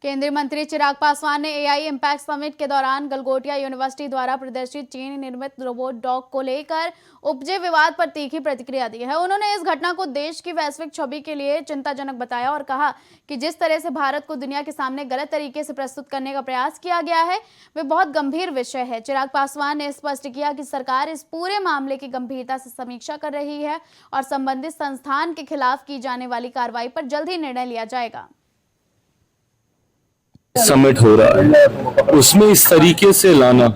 केंद्रीय मंत्री चिराग पासवान ने एआई इम्पैक्ट समिट के दौरान गलगोटिया यूनिवर्सिटी द्वारा प्रदर्शित चीन निर्मित रोबोट डॉग को लेकर उपजे विवाद पर तीखी प्रतिक्रिया दी है। उन्होंने इस घटना को देश की वैश्विक छवि के लिए चिंताजनक बताया और कहा कि जिस तरह से भारत को दुनिया के सामने गलत तरीके से प्रस्तुत करने का प्रयास किया गया है वे बहुत गंभीर विषय है। चिराग पासवान ने स्पष्ट किया कि सरकार इस पूरे मामले की गंभीरता से समीक्षा कर रही है और संबंधित संस्थान के खिलाफ की जाने वाली कार्रवाई पर जल्द ही निर्णय लिया जाएगा। समिट हो रहा है उसमें इस तरीके से लाना,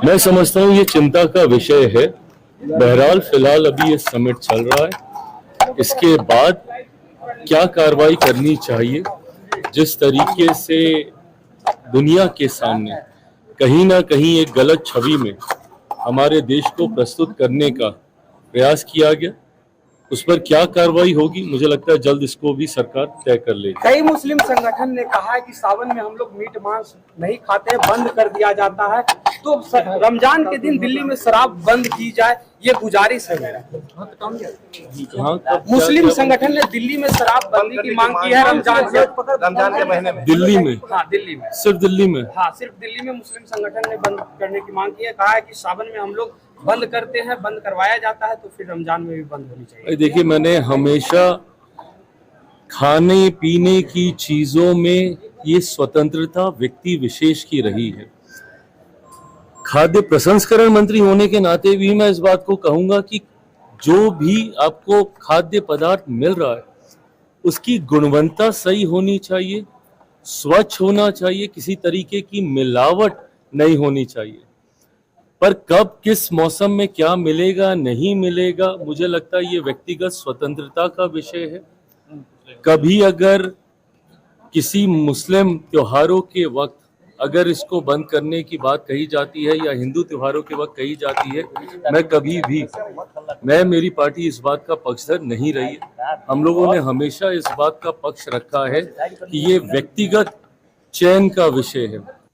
मैं समझता हूँ ये चिंता का विषय है। बहरहाल फिलहाल अभी ये समिट चल रहा है, इसके बाद क्या कार्रवाई करनी चाहिए, जिस तरीके से दुनिया के सामने कहीं ना कहीं एक गलत छवि में हमारे देश को प्रस्तुत करने का प्रयास किया गया, उस पर क्या कार्रवाई होगी मुझे लगता है जल्द इसको भी सरकार तय कर लेगी। कई मुस्लिम संगठन ने कहा है कि सावन में हम लोग मीट मांस नहीं खाते, बंद कर दिया जाता है, तो रमजान के दिन दिल्ली में शराब बंद की जाए, ये गुजारिश है मेरा। मुस्लिम संगठन ने दिल्ली में शराब बंदी की मांग की है रमजान के महीने में। दिल्ली में? हाँ, दिल्ली में। सिर्फ दिल्ली में? हाँ, सिर्फ दिल्ली में मुस्लिम संगठन ने बंद करने की मांग की है। कहा है कि सावन में हम लोग बंद करते हैं, बंद करवाया जाता है, तो फिर रमजान में भी बंद होनी चाहिए। देखिए, मैंने हमेशा खाने पीने की चीजों में ये स्वतंत्रता व्यक्ति विशेष की रही है। खाद्य प्रसंस्करण मंत्री होने के नाते भी मैं इस बात को कहूंगा कि जो भी आपको खाद्य पदार्थ मिल रहा है उसकी गुणवत्ता सही होनी चाहिए, स्वच्छ होना चाहिए, किसी तरीके की मिलावट नहीं होनी चाहिए। पर कब किस मौसम में क्या मिलेगा नहीं मिलेगा, मुझे लगता है ये व्यक्तिगत स्वतंत्रता का विषय है। कभी अगर किसी मुस्लिम त्योहारों के वक्त अगर इसको बंद करने की बात कही जाती है या हिंदू त्योहारों के वक्त कही जाती है, मैं कभी भी मेरी पार्टी इस बात का पक्षधर नहीं रही है। हम लोगों ने हमेशा इस बात का पक्ष रखा है कि ये व्यक्तिगत चयन का विषय है।